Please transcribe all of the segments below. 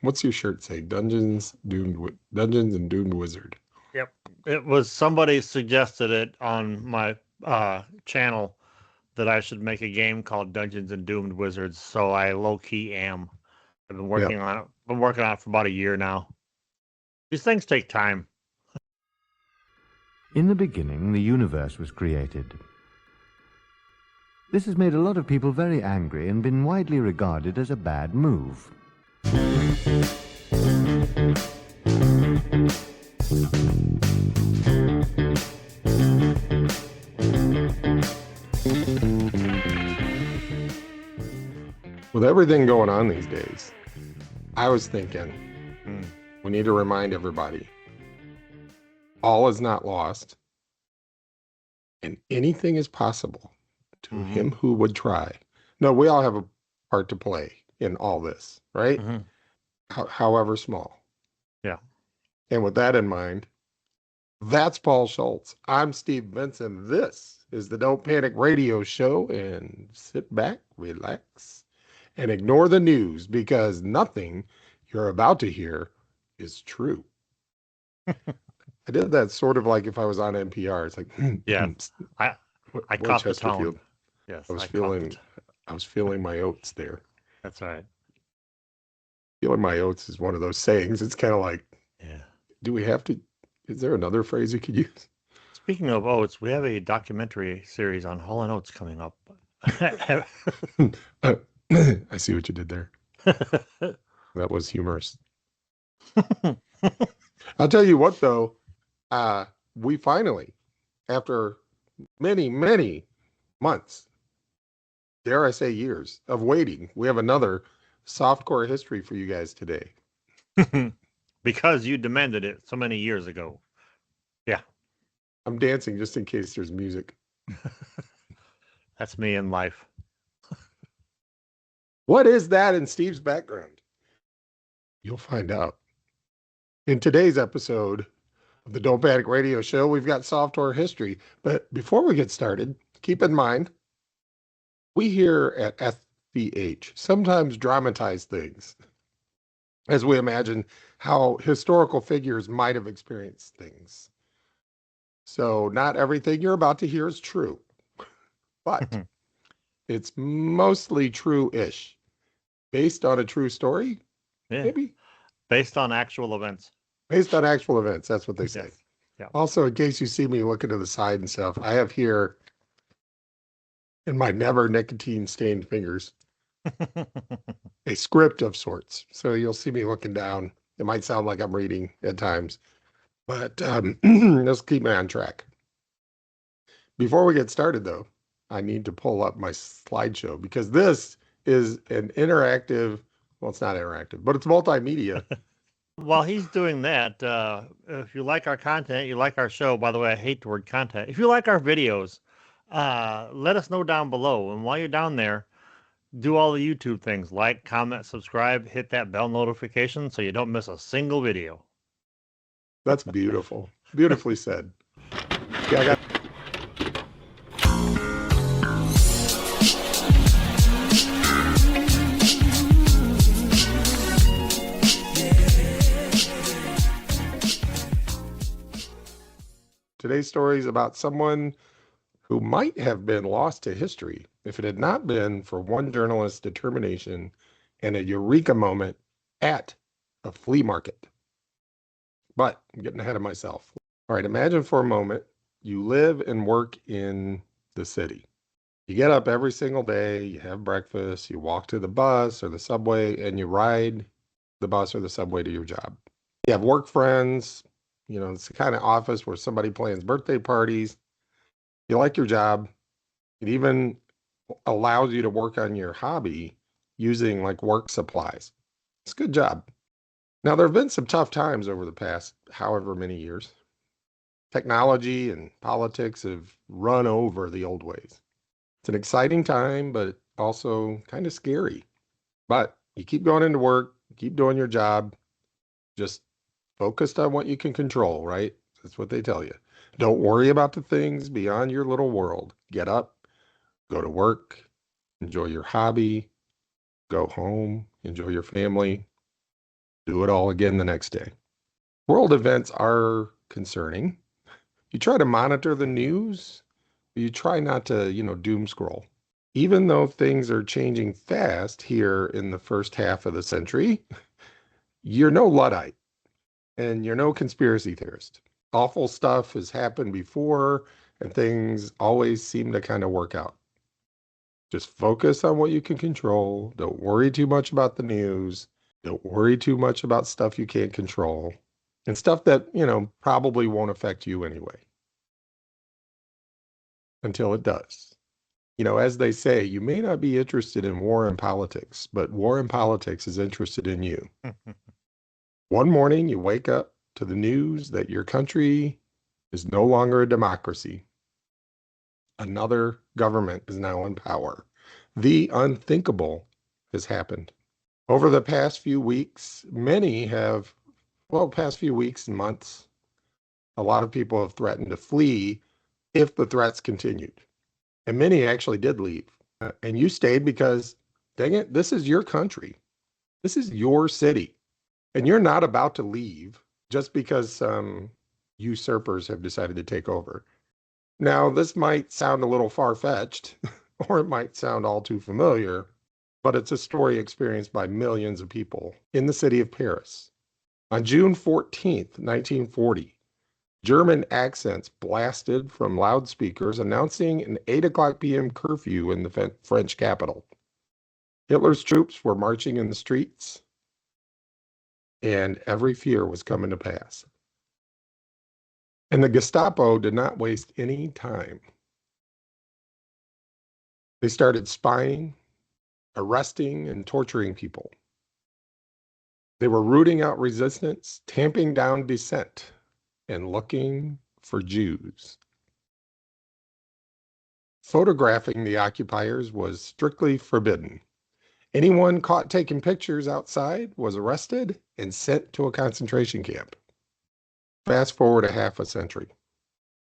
What's your shirt say? Dungeons and Doomed Wizard. Yep. It was somebody suggested it on my channel that I should make a game called Dungeons and Doomed Wizards, so I low key am. I've been Yep. working on it. Been working on it for about a year now. These things take time. In the beginning, the universe was created. This has made a lot of people very angry and been widely regarded as a bad move. With everything going on these days, I was thinking we need to remind everybody all is not lost and anything is possible to him who would try. No, we all have a part to play in all this, right? However small. Yeah. And with that in mind, that's Paul Schultz. I'm Steve Benson. This is the Don't Panic Radio Show, and sit back, relax, and ignore the news because nothing you're about to hear is true. I did that sort of like if I was on NPR. It's like, yeah, I caught the Chesterfield. tone. Yes, I was feeling my oats there. That's right. Feeling my oats is one of those sayings. It's kind of like, yeah. Do we have to? Is there another phrase you could use? Speaking of oats, we have a documentary series on Hall & Oates coming up. I see what you did there. That was humorous. I'll tell you what, though. We finally, after many, many months, dare I say years of waiting, we have another softcore history for you guys today. Because you demanded it so many years ago. Yeah. I'm dancing just in case there's music. That's me in life. What is that in Steve's background? You'll find out. In today's episode of the Don't Panic Radio Show, we've got software history. But before we get started, keep in mind, we here at FBH sometimes dramatize things as we imagine how historical figures might have experienced things. So not everything you're about to hear is true, but it's mostly true-ish. Based on a true story, maybe? Based on actual events. Based on actual events, that's what they say. Yes. Yeah. Also, in case you see me looking to the side and stuff, I have here in my never nicotine-stained fingers a script of sorts. So you'll see me looking down. It might sound like I'm reading at times, but let's keep me on track. Before we get started, though, I need to pull up my slideshow because this is an interactive, well, it's not interactive, but it's multimedia. While he's doing that, if you like our content, you like our show, by the way, I hate the word content. If you like our videos, let us know down below. And while you're down there, do all the YouTube things, like, comment, subscribe, hit that bell notification so you don't miss a single video. That's beautiful. Beautifully said. Yeah, I got. Today's story is about someone who might have been lost to history if it had not been for one journalist's determination and a eureka moment at a flea market. But I'm getting ahead of myself. All right, imagine for a moment you live and work in the city. You get up every single day, you have breakfast, you walk to the bus or the subway, and you ride the bus or the subway to your job. You have work friends. You know, it's the kind of office where somebody plans birthday parties. You like your job. It even allows you to work on your hobby using like work supplies. It's a good job. Now, there have been some tough times over the past however many years. Technology and politics have run over the old ways. It's an exciting time, but also kind of scary. But you keep going into work, keep doing your job, just focused on what you can control, right? That's what they tell you. Don't worry about the things beyond your little world. Get up, go to work, enjoy your hobby, go home, enjoy your family. Do it all again the next day. World events are concerning. You try to monitor the news, but you try not to, doom scroll. Even though things are changing fast here in the first half of the century, you're no Luddite and you're no conspiracy theorist. Awful stuff has happened before, and things always seem to kind of work out. Just focus on what you can control. Don't worry too much about the news. Don't worry too much about stuff you can't control and stuff that, probably won't affect you anyway until it does. As they say, you may not be interested in war and politics, but war and politics is interested in you. One morning, you wake up to the news that your country is no longer a democracy. Another government is now in power. The unthinkable has happened. Over the past few weeks, past few weeks and months, a lot of people have threatened to flee if the threats continued. And many actually did leave. And you stayed because, dang it, this is your country. This is your city. And you're not about to leave just because some usurpers have decided to take over. Now, this might sound a little far-fetched, or it might sound all too familiar, but it's a story experienced by millions of people in the city of Paris. On June 14th, 1940, German accents blasted from loudspeakers announcing an 8 o'clock p.m. curfew in the French capital. Hitler's troops were marching in the streets, and every fear was coming to pass. And the Gestapo did not waste any time. They started spying, arresting, and torturing people. They were rooting out resistance, tamping down dissent, and looking for Jews. Photographing the occupiers was strictly forbidden. Anyone caught taking pictures outside was arrested and sent to a concentration camp. Fast forward a half a century.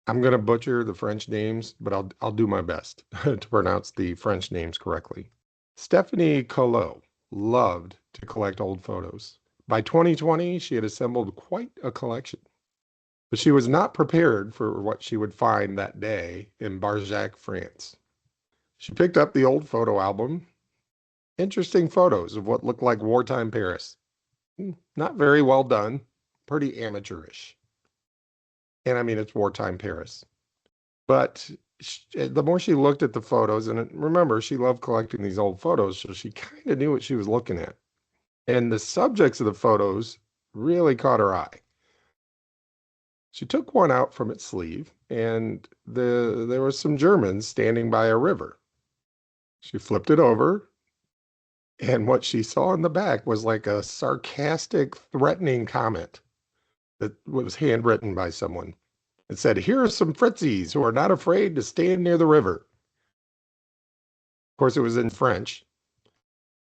I'm going to butcher the French names, but I'll do my best to pronounce the French names correctly. Stephanie Collot loved to collect old photos. By 2020, she had assembled quite a collection. But she was not prepared for what she would find that day in Barjac, France. She picked up the old photo album. Interesting photos of what looked like wartime Paris. Not very well done, pretty amateurish. And I mean, it's wartime Paris. But the more she looked at the photos, and remember, she loved collecting these old photos, so she kind of knew what she was looking at. And the subjects of the photos really caught her eye. She took one out from its sleeve, and there were some Germans standing by a river. She flipped it over, and what she saw in the back was like a sarcastic, threatening comment that was handwritten by someone. It said, "Here are some Fritzies who are not afraid to stand near the river." Of course, it was in French,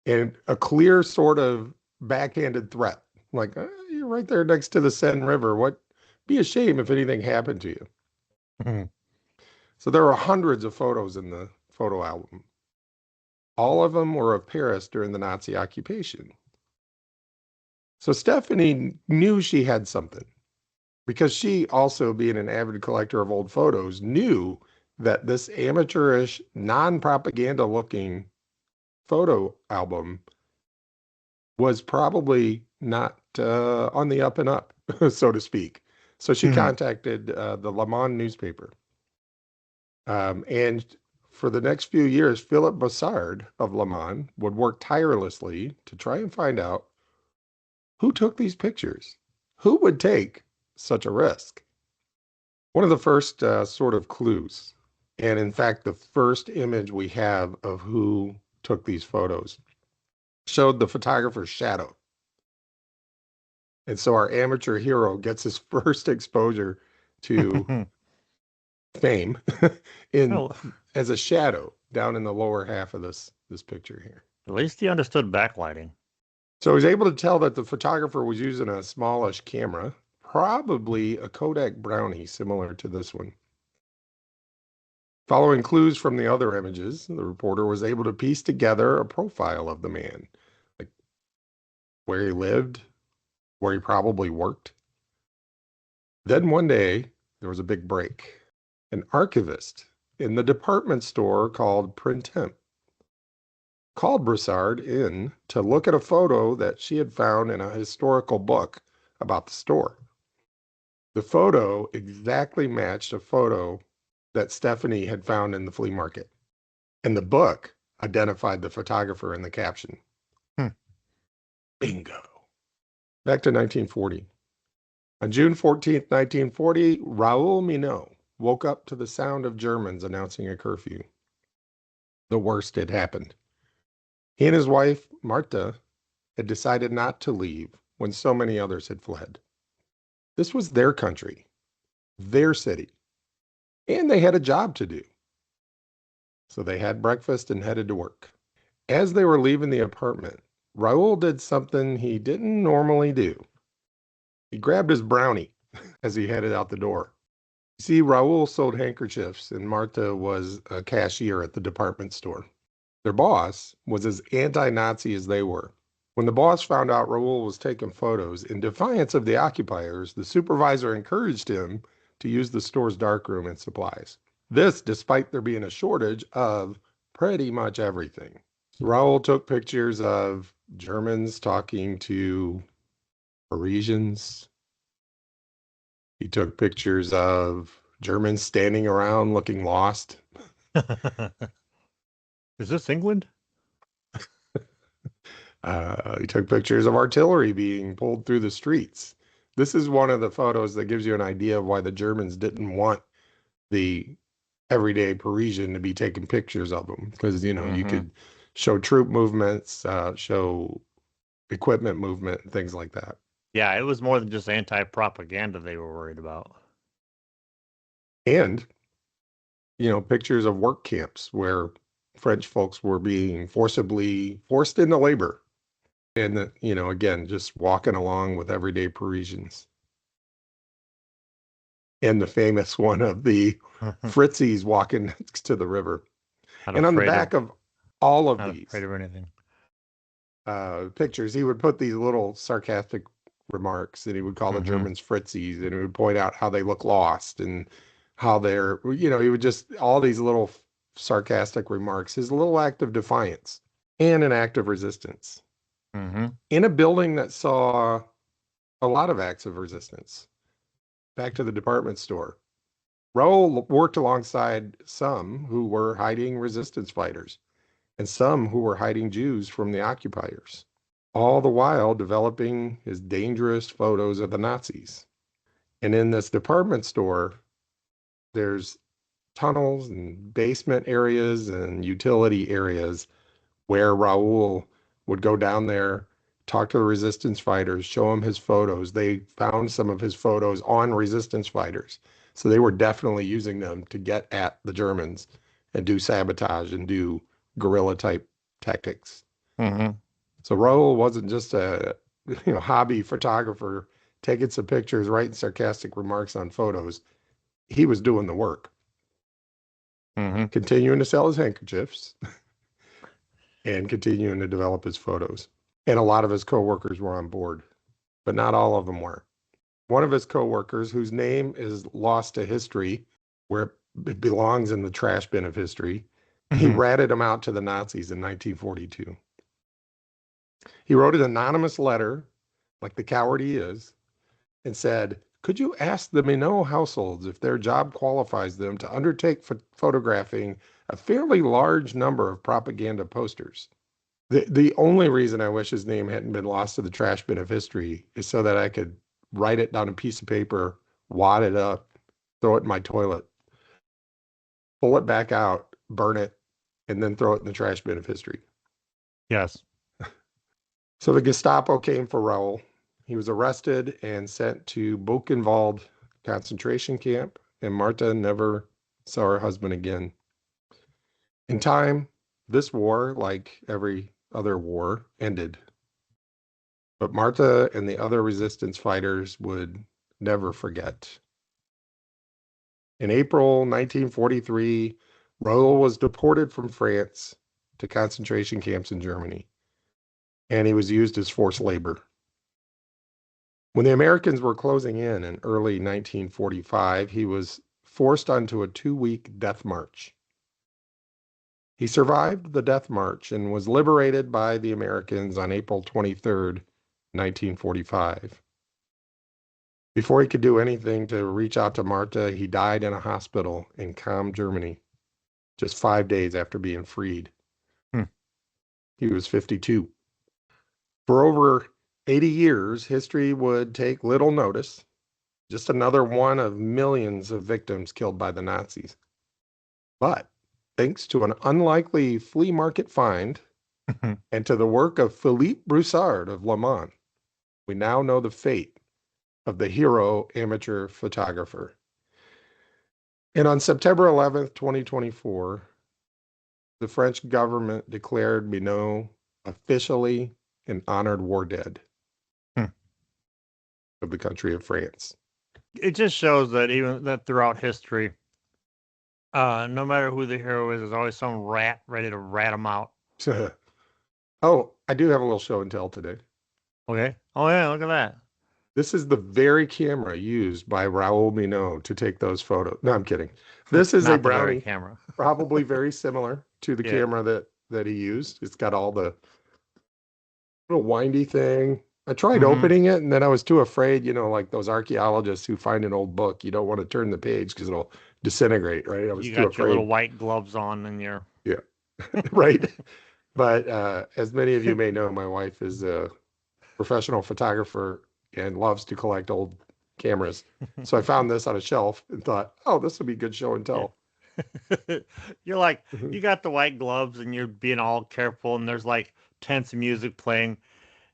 and a clear sort of backhanded threat. Like, you're right there next to the Seine River. What? Be a shame if anything happened to you. Mhm. So there were hundreds of photos in the photo album. All of them were of Paris during the Nazi occupation. So Stephanie knew she had something because she, also being an avid collector of old photos, knew that this amateurish, non-propaganda looking photo album was probably not on the up and up, so to speak. So she contacted the Le Monde newspaper. And for the next few years, Philip Bossard of Le Monde would work tirelessly to try and find out who took these pictures, who would take such a risk. One of the first sort of clues, and in fact, the first image we have of who took these photos, showed the photographer's shadow. And so our amateur hero gets his first exposure to fame in Well, as a shadow down in the lower half of this picture here. at least he understood backlighting. So he's able to tell that the photographer was using a smallish camera, probably a Kodak Brownie similar to this one. Following clues from the other images, the reporter was able to piece together a profile of the man, like where he lived, where he probably worked. Then one day, there was a big break. An archivist in the department store called Printemps called Broussard in to look at a photo that she had found in a historical book about the store. The photo exactly matched a photo that Stephanie had found in the flea market. And the book identified the photographer in the caption. Bingo. Back to 1940. On June 14th, 1940, Raoul Minot woke up to the sound of Germans announcing a curfew. The worst had happened. He and his wife, Martha, had decided not to leave when so many others had fled. This was their country, their city, and they had a job to do. So they had breakfast and headed to work. As they were leaving the apartment, Raoul did something he didn't normally do. He grabbed his brownie as he headed out the door. You see, Raoul sold handkerchiefs and Martha was a cashier at the department store. Their boss was as anti-Nazi as they were. When the boss found out Raoul was taking photos, in defiance of the occupiers, the supervisor encouraged him to use the store's darkroom and supplies. This despite there being a shortage of pretty much everything. Raoul took pictures of Germans talking to Parisians. He took pictures of Germans standing around looking lost. Is this England? He took pictures of artillery being pulled through the streets. This is one of the photos that gives you an idea of why the Germans didn't want the everyday Parisian to be taking pictures of them. Because, you could show troop movements, show equipment movement, and things like that. Yeah, it was more than just anti-propaganda they were worried about. And, pictures of work camps where French folks were being forced into labor. And, again, just walking along with everyday Parisians. And the famous one of the Fritzies walking next to the river. And on the back of all of these afraid of anything. Pictures, he would put these little sarcastic remarks, and he would call the Germans Fritzies, and he would point out how they look lost and how they're, he would just, all these little sarcastic remarks, his little act of defiance and an act of resistance. In a building that saw a lot of acts of resistance. Back to the department store. Raoul worked alongside some who were hiding resistance fighters and some who were hiding Jews from the occupiers, all the while developing his dangerous photos of the Nazis. And in this department store, there's tunnels and basement areas and utility areas where Raoul would go down there, talk to the resistance fighters, show them his photos. They found some of his photos on resistance fighters. So they were definitely using them to get at the Germans and do sabotage and do guerrilla type tactics. So Raoul wasn't just a hobby photographer taking some pictures, writing sarcastic remarks on photos. He was doing the work. Continuing to sell his handkerchiefs and continuing to develop his photos. And a lot of his coworkers were on board, but not all of them were. One of his coworkers, whose name is lost to history, where it belongs in the trash bin of history, he ratted him out to the Nazis in 1942. He wrote an anonymous letter, like the coward he is, and said, "Could you ask the Minot households if their job qualifies them to undertake photographing a fairly large number of propaganda posters?" The only reason I wish his name hadn't been lost to the trash bin of history is so that I could write it down a piece of paper, wad it up, throw it in my toilet, pull it back out, burn it, and then throw it in the trash bin of history. Yes. So the Gestapo came for Raoul. He was arrested and sent to Buchenwald concentration camp, and Martha never saw her husband again. In time, this war, like every other war, ended. But Martha and the other resistance fighters would never forget. In April 1943, Raoul was deported from France to concentration camps in Germany, and he was used as forced labor. When the Americans were closing in early 1945, he was forced onto a 2-week death march. He survived the death march and was liberated by the Americans on April 23rd, 1945. Before he could do anything to reach out to Marta, he died in a hospital in Cham, Germany, just 5 days after being freed. He was 52. For over 80 years, history would take little notice. Just another one of millions of victims killed by the Nazis. But thanks to an unlikely flea market find and to the work of Philippe Broussard of Le Mans, we now know the fate of the hero amateur photographer. And on September 11th, 2024, the French government declared Minot officially an honored war dead of the country of France. It just shows that even that throughout history, no matter who the hero is, there's always some rat ready to rat him out. Oh, I do have a little show and tell today. Okay. Oh yeah, look at that. This is the very camera used by Raoul Minot to take those photos. No, I'm kidding. This is Not a the very Brownie, camera. probably very similar to the Yeah. camera that he used. It's got all the little windy thing. I tried opening it, and then I was too afraid, like those archaeologists who find an old book. You don't want to turn the page because it'll disintegrate, right? I was You too got your afraid. little white gloves on and your Yeah, right. But as many of you may know, my wife is a professional photographer and loves to collect old cameras. So I found this on a shelf and thought, oh, this would be good show and tell. You're like, you got the white gloves and you're being all careful, and there's like tense music playing.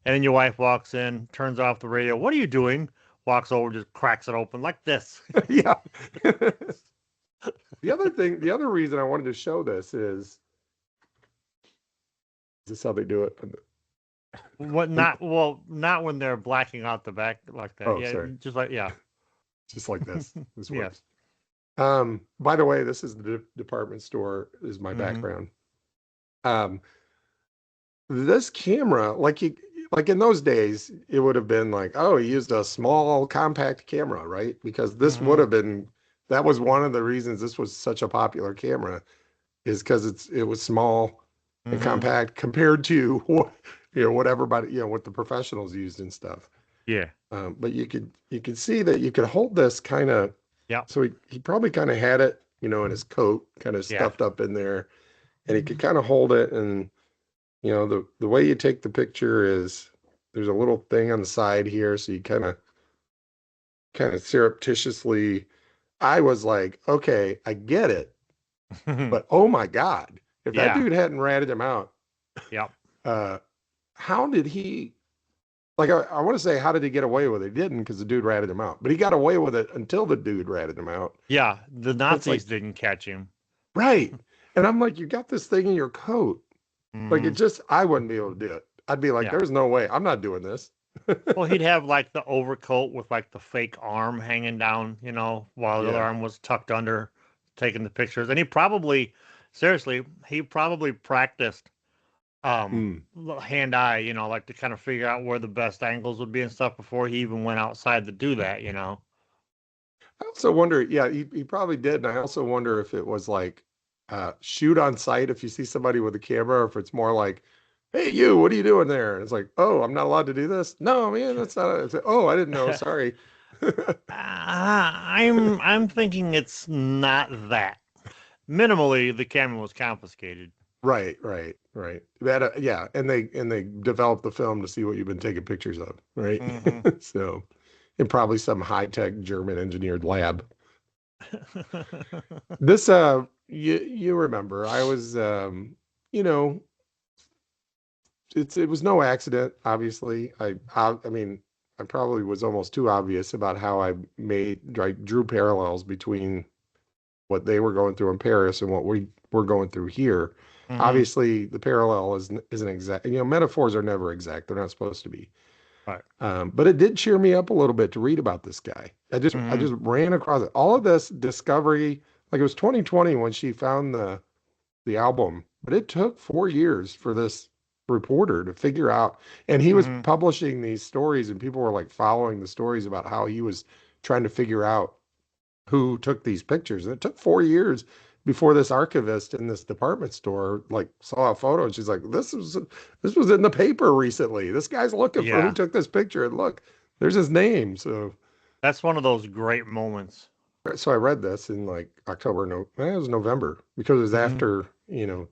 And then your wife walks in, turns off the radio. What are you doing? Walks over, just cracks it open like this. Yeah. The other reason I wanted to show this is this how they do it? Not when they're blacking out the back like that. Oh, yeah, sorry. just like Just like this. This Yes. works. By the way, this is the department store is my background. This camera, like in those days, it would have been like, oh, he used a small compact camera, right? Because this would have been, that was one of the reasons this was such a popular camera, is because it was small and compact compared to what everybody, what the professionals used and stuff. Yeah. But you could see that you could hold this kind of. Yeah. So he probably kind of had it, in his coat, kind of stuffed up in there, and he could kind of hold it. And the way you take the picture is there's a little thing on the side here, so you kind of surreptitiously. I was like, okay, I get it, but oh my God, if that dude hadn't ratted him out, how did he? Like, I want to say, how did he get away with it? He didn't, because the dude ratted him out. But he got away with it until the dude ratted him out. Yeah, the Nazis didn't catch him. Right. And I'm like, you got this thing in your coat. Like, I wouldn't be able to do it. I'd be like, there's no way. I'm not doing this. Well, he'd have like the overcoat with like the fake arm hanging down, while the other arm was tucked under, taking the pictures. And he probably practiced hand-eye, like to kind of figure out where the best angles would be and stuff before he even went outside to do that, I also wonder, he probably did. And I also wonder if it was like shoot on sight if you see somebody with a camera, or if it's more like, hey, you, what are you doing there? And it's like, oh, I'm not allowed to do this. No, man, that's not. Oh, I didn't know. Sorry. I'm thinking it's not that. Minimally, the camera was confiscated. Right. That and they developed the film to see what you've been taking pictures of, right? So, in probably some high-tech German engineered lab. This you remember, I was it was no accident, obviously. I mean, I probably was almost too obvious about how I drew parallels between what they were going through in Paris and what we're going through here. Obviously, the parallel isn't exact. Metaphors are never exact. They're not supposed to be. Right. But it did cheer me up a little bit to read about this guy. I just ran across it. All of this discovery, like it was 2020 when she found the album, but it took 4 years for this reporter to figure out, and he was Mm-hmm. publishing these stories, and people were like following the stories about how he was trying to figure out who took these pictures. And it took 4 years before this archivist in this department store like saw a photo, and she's like, this was in the paper recently. This guy's looking for who Yeah, took this picture, and look, there's his name. that's one of those great moments. So I read this in like October, no, it was November, because it was Mm-hmm. after,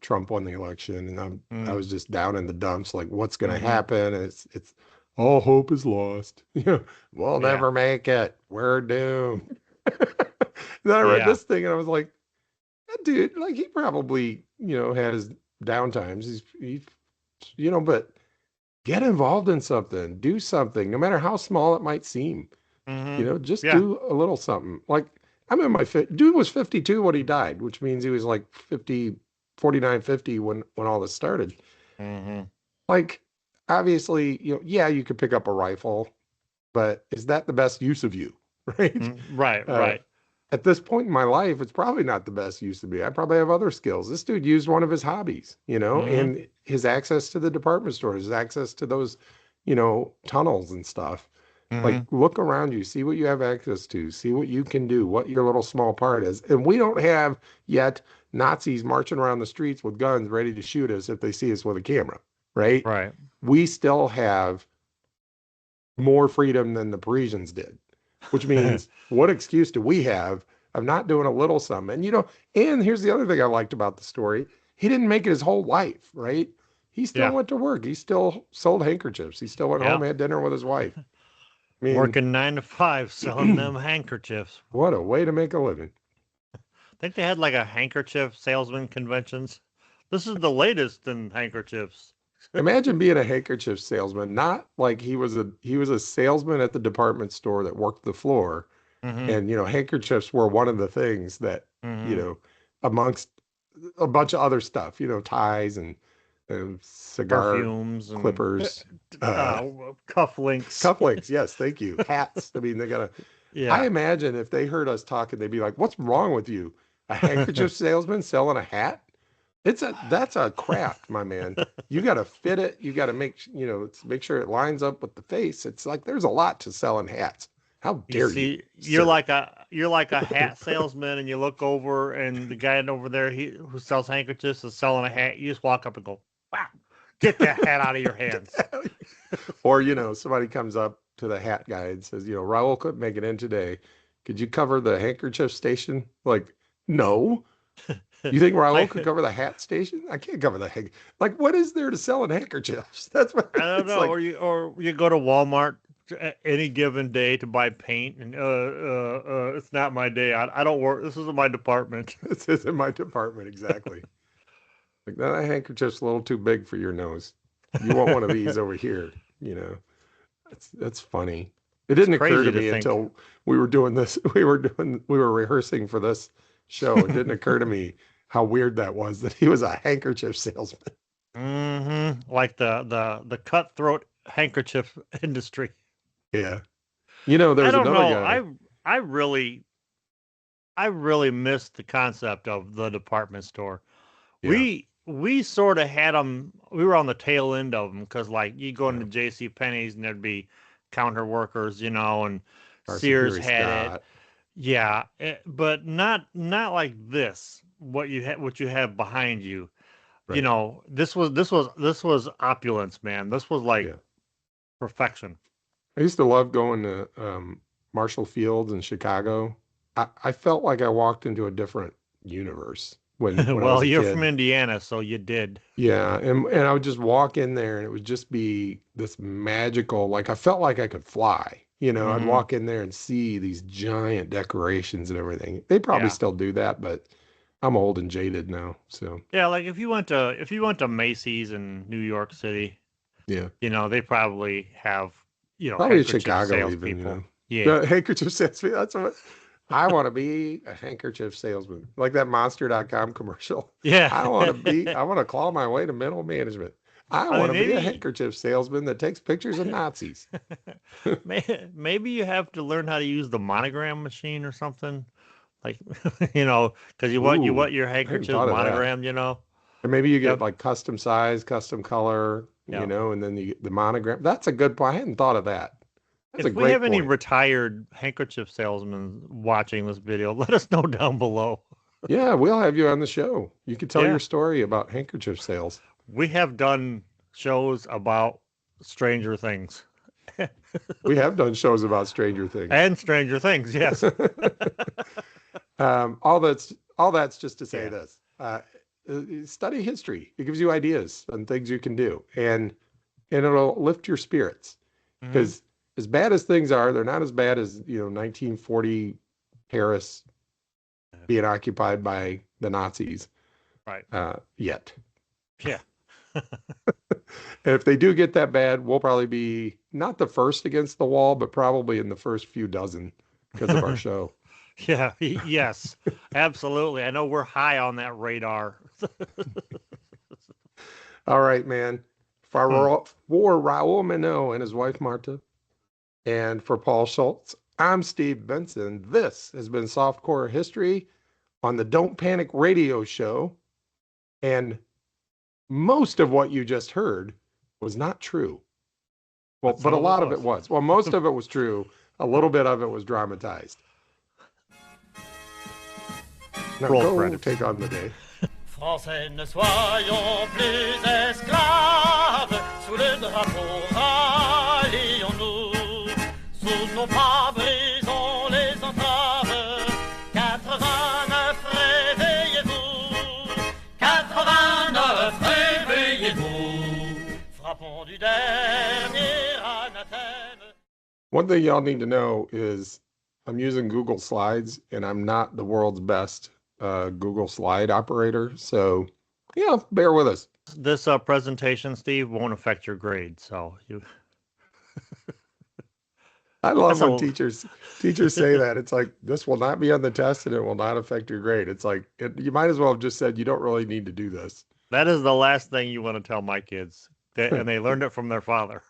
Trump won the election, and I Mm-hmm. was just down in the dumps, like what's going to Mm-hmm. happen? And it's all hope is lost. We'll Yeah. never make it. We're doomed. Then I read Yeah. this thing and I was like, that dude, like he probably, had his downtimes. But get involved in something, do something, no matter how small it might seem. Mm-hmm. Just Yeah. do a little something. Like I'm in my dude was 52 when he died, which means he was like 50, 49, 50 when all this started. Mm-hmm. Like obviously, yeah, you could pick up a rifle, but is that the best use of you? Right? Right. Uh, Right. at this point in my life, it's probably not the best use of me. I probably have other skills. This dude used one of his hobbies, Mm-hmm. and his access to the department stores, his access to those, tunnels and stuff. Like, Mm-hmm. look around you, see what you have access to, see what you can do, what your little small part is. And we don't have yet Nazis marching around the streets with guns ready to shoot us if they see us with a camera, right? Right. We still have more freedom than the Parisians did, which means what excuse do we have of not doing a little something? And here's the other thing I liked about the story. He didn't make it his whole life, right? He still Yeah. went to work. He still sold handkerchiefs. He still went home, Yeah. had dinner with his wife. I mean, Working 9 to 5, selling them handkerchiefs. what a way to make a living. I think they had like a handkerchief salesman conventions. This is the latest in handkerchiefs. Imagine being a handkerchief salesman, not like he was a salesman at the department store that worked the floor. Mm-hmm. And, handkerchiefs were one of the things that, you Mm-hmm. know, amongst a bunch of other stuff, ties and cigar Perfumes and clippers, uh, cufflinks. cufflinks. Yes, thank you. Hats. I mean, I Yeah. imagine if they heard us talking, they'd be like, what's wrong with you? A handkerchief salesman selling a hat? That's a craft, my man. You got to fit it. You got to make sure it lines up with the face. It's like there's a lot to selling hats. How You dare you, see, sir? you're like a hat salesman, and you look over, and the guy over there who sells handkerchiefs is selling a hat. You just walk up and go, "Wow, get that hat out of your hands." Or, somebody comes up to the hat guy and says, Raul couldn't make it in today. Could you cover the handkerchief station? Like, no. You think Raul Like could cover the hat station? I can't cover the heck. Like, what is there to sell in handkerchiefs? That's what I don't it's know, like. or you go to Walmart any given day to buy paint, and it's not my day. I don't work. This isn't my department. This is in my department exactly. Like that handkerchief's a little too big for your nose. You want one of these over here. You know, that's funny. It It's didn't occur crazy to to me think. until we were doing this. We were rehearsing for this show. It didn't occur to me how weird that was that he was a handkerchief salesman. Like the cutthroat handkerchief industry. Yeah. I There's don't another know. guy. I really I really missed the concept of the department store. Yeah. We sort of had them. We were on the tail end of them because like you go Yeah. into J.C. Penney's and there'd be counter workers, and Carson Sears Peary had it. Scott. Yeah, but not like this. What you have behind you. Right. This was opulence, man. This was like Yeah. perfection. I used to love going to Marshall Fields in Chicago. I felt like I walked into a different universe when I was Well, a you're from kid. Indiana, so you did. Yeah, and I would just walk in there and it would just be this magical, like I felt like I could fly. I'd Hmm. walk in there and see these giant decorations and everything. They probably Yeah. still do that, but I'm old and jaded now. So, Yeah, like if you went to Macy's in New York City, yeah. they probably have, Probably in handkerchief Chicago even, salespeople. Yeah. handkerchief salesman. That's what I want to be, a handkerchief salesman. Like that monster.com commercial. Yeah. I want to claw my way to middle management. I I want mean, to be a maybe handkerchief salesman that takes pictures of Nazis. maybe you have to learn how to use the monogram machine or something. Like, because you want Ooh, your I hadn't handkerchief thought of that. monogrammed. And maybe you get Yep. like custom size, custom color, you Yep. know, and then you get the monogram. That's a good point. I hadn't thought of that. That's a If we great have any point. retired handkerchief salesmen watching this video, let us know down below. Yeah, we'll have you on the show. You can tell Yeah. your story about handkerchief sales. We have done shows about Stranger Things. We have done shows about Stranger Things. And Stranger Things, yes. All that's just to say Yeah. this. Study history. It gives you ideas on things you can do, and it'll lift your spirits. Mhm. Because as bad as things are, they're not as bad as 1940 Paris being occupied by the Nazis Right. yet. Yeah. And if they do get that bad, we'll probably be not the first against the wall, but probably in the first few dozen because of our show. Yeah. Yes. Absolutely. I know we're high on that radar. All right, for Raul Minot and his wife Marta, and for Paul Schultz, I'm Steve Benson. This has been Softcore History on the Don't Panic Radio Show. And most of what you just heard was not true. Well, but a lot of it was. Well, most of it was true. A little bit of it was dramatized. Now Roll go credits. take on the day. Français, ne soyons plus esclaves, sous le drapeau rallions-nous, sous nos pas brisons les entraves, 89 réveillez-vous, 89 réveillez-vous, frappons du dernier anathème. One thing y'all need to know is I'm using Google Slides, and I'm not the world's best Google Slide operator. So, yeah, bear with us. This presentation, Steve, won't affect your grade. So you. I love That's when a- teachers say that. It's like, this will not be on the test and it will not affect your grade. It's like, you might as well have just said you don't really need to do this. That is the last thing you want to tell my kids. And they learned it from their father.